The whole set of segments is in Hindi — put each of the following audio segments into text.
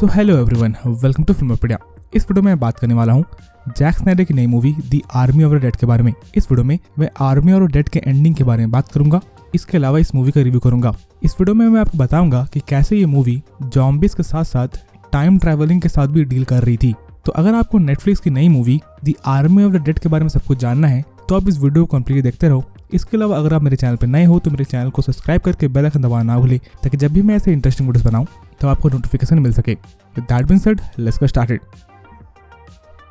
So hello everyone, welcome to Filmopedia. इस वीडियो में मैं बात करने वाला हूँ जैक स्नाइडर की नई movie the army of the dead के बारे में। इस वीडियो में मैं आर्मी ऑफ द डेड के एंडिंग के बारे में बात करूंगा। इसके अलावा इस मूवी का रिव्यू करूंगा। इस वीडियो में मैं आपको बताऊंगा कि कैसे ये मूवी जॉम्बीज के साथ साथ टाइम ट्रैवलिंग के साथ भी डील कर रही थी। तो अगर आपको नेटफ्लिक्स की नई movie the army of the dead के बारे में सब कुछ जानना है तो आप इस वीडियो को कंप्लीटली देखते रहो। इसके अलावा अगर आप मेरे चैनल पर नए हो तो मेरे चैनल को सब्सक्राइब करके बेल आइकन दबाना ना भूलें, ताकि जब भी मैं ऐसे इंटरेस्टिंग वीडियोस बनाऊं तो आपको नोटिफिकेशन मिल सके। That being said, let's get started.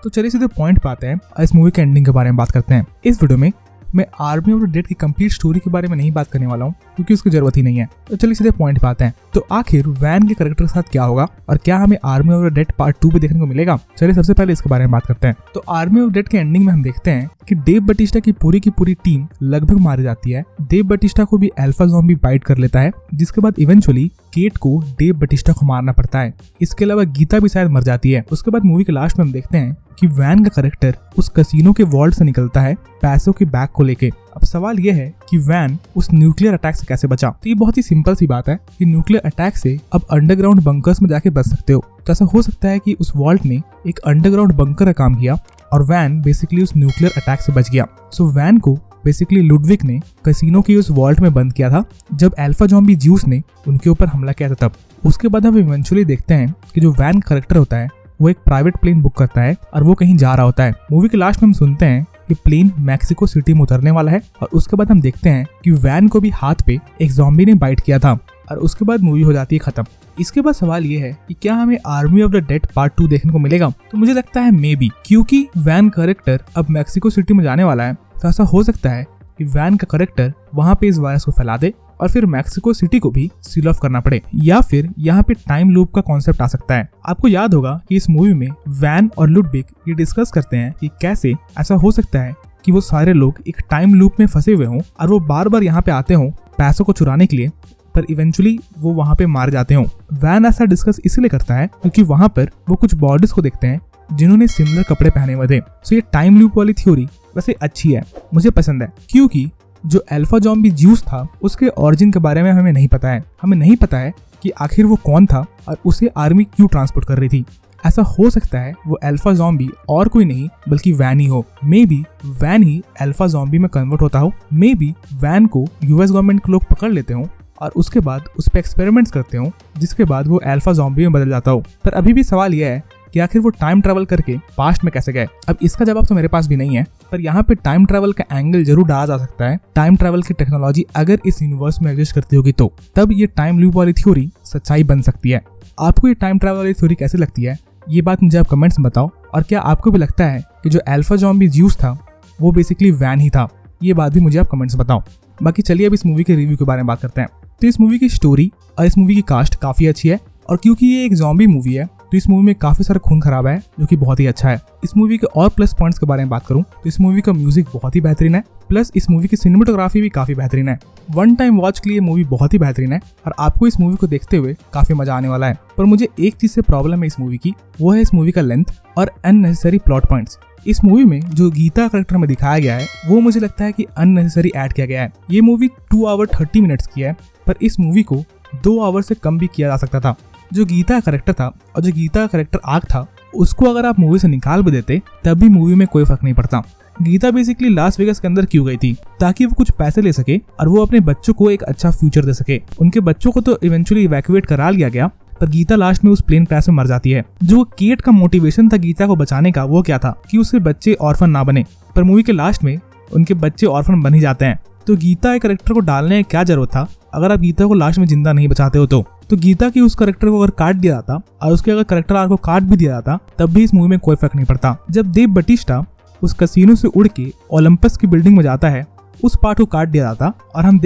तो चलिए सीधे पॉइंट पे आते हैं और इस मूवी के एंडिंग के बारे में बात करते हैं। इस वीडियो में मैं आर्मी ऑफ द डेड की कंप्लीट स्टोरी के बारे में नहीं बात करने वाला हूँ, क्योंकि उसकी जरूरत ही नहीं है। तो चलिए सीधे पॉइंट पे आते हैं। तो आखिर वैन के कैरेक्टर के साथ क्या होगा और क्या हमें army of the dead part 2 भी देखने को मिलेगा? चलिए सबसे पहले इसके बारे में बात करते हैं। तो आर्मी ऑफ डेड के एंडिंग में हम देखते हैं कि डेव बटिस्टा की पूरी टीम लगभग मारी जाती है। डेव बटिस्टा को भी अल्फा ज़ॉम्बी बाइट कर लेता है, जिसके बाद इवेंचुअली केट को डेव बटिस्टा को मारना पड़ता है। इसके अलावा गीता भी शायद मर जाती है। उसके बाद मूवी के लास्ट में हम देखते हैं कि वैन का कैरेक्टर उस कसिनो के वॉल्ट से निकलता है पैसों के बैग को लेके। अब सवाल यह है कि वैन उस न्यूक्लियर अटैक से कैसे बचा। तो ये बहुत ही सिंपल सी बात है कि न्यूक्लियर अटैक से अब अंडरग्राउंड बंकर्स में जाके बच सकते हो। तो ऐसा हो सकता है कि उस वॉल्ट ने एक अंडरग्राउंड बंकर का काम किया और वैन बेसिकली उस न्यूक्लियर अटैक से बच गया। सो वैन को बेसिकली लुडविक ने कसिनो की उस वॉल्ट में बंद किया था जब अल्फा ज़ॉम्बी ज्यूस ने उनके ऊपर हमला किया था तब। उसके बाद हम इवेंचुअली देखते हैं कि जो वैन कैरेक्टर होता है वो एक प्राइवेट प्लेन बुक करता है और वो कहीं जा रहा होता है। मूवी के लास्ट में हम सुनते हैं कि प्लेन मैक्सिको सिटी में उतरने वाला है और उसके बाद हम देखते हैं कि वैन को भी हाथ पे एक ज़ॉम्बी ने बाइट किया था और उसके बाद मूवी हो जाती है खत्म। इसके बाद सवाल ये है कि क्या हमें army of the dead part 2 देखने को मिलेगा? तो मुझे लगता है मे बी, क्योंकि वैन कैरेक्टर अब मैक्सिको सिटी में जाने वाला है। तो ऐसा हो सकता है कि वैन का कैरेक्टर वहां पे इस वायरस को फैला दे और फिर मैक्सिको सिटी को भी सील ऑफ करना पड़े, या फिर यहाँ पे टाइम लूप का कॉन्सेप्ट आ सकता है। आपको याद होगा कि इस मूवी में वैन और लुडविक ये डिस्कस करते हैं कि कैसे ऐसा हो सकता है कि वो सारे लोग एक टाइम लूप में फंसे हुए हों और वो बार बार यहाँ पे आते हों पैसों को चुराने के लिए, पर इवेंचुअली वो वहाँ पे मार जाते हों। वैन ऐसा डिस्कस इसलिए करता है क्योंकि वहाँ पर वो कुछ बॉडीज को देखते हैं जिन्होंने सिमिलर कपड़े पहने हुए थे। सो ये टाइम लूप वाली थ्योरी वैसे अच्छी है, मुझे पसंद है, क्योंकि जो अल्फा ज़ॉम्बी ज्यूस था उसके ओरिजिन के बारे में हमें नहीं पता है। हमें नहीं पता है कि आखिर वो कौन था और उसे आर्मी क्यों ट्रांसपोर्ट कर रही थी। ऐसा हो सकता है वो अल्फा ज़ॉम्बी और कोई नहीं बल्कि वैन ही हो। May be when he alpha zombie में कन्वर्ट होता हो। मे बी वैन को यूएस गवर्नमेंट के लोग पकड़ लेते हो और उसके बाद उस पर एक्सपेरिमेंट्स करते हो, जिसके बाद वो अल्फा ज़ॉम्बी में बदल जाता हो। पर अभी भी सवाल यह है कि आखिर वो टाइम ट्रैवल करके पास्ट में कैसे गए। अब इसका जवाब तो मेरे पास भी नहीं है, पर यहाँ पे टाइम ट्रैवल का एंगल जरूर डाला जा सकता है। टाइम ट्रैवल की टेक्नोलॉजी अगर इस यूनिवर्स में एग्जिस्ट करती होगी तो तब ये टाइम लूप वाली थ्योरी सच्चाई बन सकती है। आपको ये टाइम ट्रैवल वाली थ्योरी कैसे लगती है, ये बात मुझे आप कमेंट्स में बताओ। और क्या आपको भी लगता है कि जो अल्फा ज़ॉम्बी ज्यूस था वो बेसिकली वैन ही था? ये बात भी मुझे आप कमेंट्स में बताओ। बाकी चलिए अब इस मूवी के रिव्यू के बारे में बात करते हैं। तो इस मूवी की स्टोरी और इस मूवी की कास्ट काफी अच्छी है, और क्योंकि ये एक ज़ॉम्बी मूवी है तो इस मूवी में काफी सारा खून खराबा है, जो कि बहुत ही अच्छा है। इस मूवी के और प्लस पॉइंट्स के बारे में बात करूं तो इस मूवी का म्यूजिक बहुत ही बेहतरीन है, प्लस इस मूवी की सिनेमेटोग्राफी भी काफी बेहतरीन है। वन टाइम वॉच के लिए मूवी बहुत ही बेहतरीन है और आपको इस मूवी को देखते हुए काफी मजा आने वाला है। पर मुझे एक चीज से प्रॉब्लम है इस मूवी की, वो है इस मूवी का लेंथ और अननेसेसरी प्लॉट पॉइंट्स। इस मूवी में जो गीता कैरेक्टर में दिखाया गया है वो मुझे लगता है कि अननेसेसरी ऐड किया गया है। ये मूवी 2 आवर 30 मिनट्स की है, पर इस मूवी को 2 आवर से कम भी किया जा सकता था। जो गीता कैरेक्टर था और जो गीता कैरेक्टर आर्क था, उसको अगर आप मूवी से निकाल भी देते तब भी मूवी में कोई फर्क नहीं पड़ता। गीता बेसिकली लास वेगास के अंदर क्यों गई थी? ताकि वो कुछ पैसे ले सके और वो अपने बच्चों को एक अच्छा फ्यूचर दे सके। उनके बच्चों को तो इवेंचुअली इवैक्यूएट करा लिया गया, पर गीता लास्ट में उस प्लेन क्रैश में मर जाती है। जो केट का मोटिवेशन था गीता को बचाने का, वो क्या था कि उसके बच्चे ऑर्फन ना बने, पर मूवी के लास्ट में उनके बच्चे ऑर्फन बन ही जाते हैं। तो गीता के कैरेक्टर को डालने की क्या जरूरत था अगर आप गीता को लास्ट में जिंदा नहीं बचाते हो? तो गीता की उस कैरेक्टर को अगर काट दिया जाता और उसके अगर कैरेक्टर आर्क को काट भी दिया जाता तब भी इस मूवी में कोई फर्क नहीं पड़ता। जब देव बटिस्टा उस कसिनो से उड़ के ओलंपस की बिल्डिंग में जाता है, उस पार्ट को काट दिया जाता और हम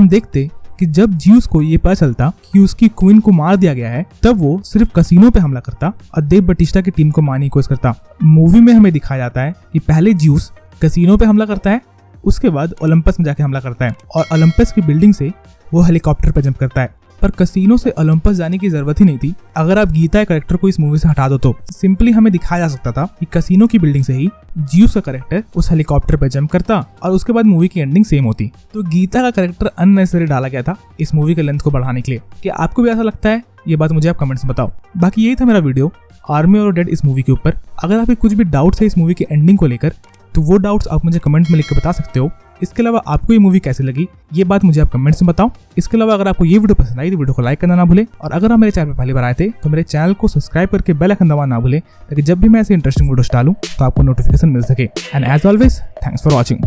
देखते कि जब ज्यूस को ये पता चलता कि उसकी क्वीन को मार दिया गया है, तब वो सिर्फ कसिनो पे हमला करता और देव बटिस्टा की टीम को मारने की कोशिश करता। मूवी में हमें दिखाया जाता है कि पहले ज्यूस कसिनो पे हमला करता है, उसके बाद ओलंपस में जाके हमला करता है और ओलंपस की बिल्डिंग से वो हेलीकॉप्टर पर जंप करता है। पर कसिनो से ओलंपस जाने की जरूरत ही नहीं थी अगर आप गीता कैरेक्टर को इस मूवी से हटा दो। तो सिंपली हमें दिखाया जा सकता था कि कसिनो की बिल्डिंग से ही ज्यूस का कैरेक्टर उस हेलीकॉप्टर पर जंप करता और उसके बाद मूवी की एंडिंग सेम होती। तो गीता का कैरेक्टर अननेसेसरी डाला गया था इस मूवी के लेंथ को बढ़ाने के लिए। क्या आपको भी ऐसा लगता है ये बात मुझे आप कमेंट्स में बताओ। बाकी यही था मेरा वीडियो आर्मी और डेड इस मूवी के ऊपर। अगर आपके कुछ भी डाउट्स है इस मूवी की एंडिंग को लेकर तो वो डाउट्स आप मुझे कमेंट में लिख के बता सकते हो। इसके अलावा आपको ये मूवी कैसी लगी ये बात मुझे आप कमेंट्स में बताओ। इसके अलावा अगर आपको ये वीडियो पसंद आई तो वीडियो को लाइक करना ना भूले, और अगर आप मेरे चैनल पर पहली बार आए थे तो मेरे चैनल को सब्सक्राइब करके बेल आइकन दबाना ना भूले, ताकि जब भी मैं ऐसे इंटरेस्टिंग वीडियोस डालूं तो आपको नोटिफिकेशन मिल सके। And as always thanks for watching.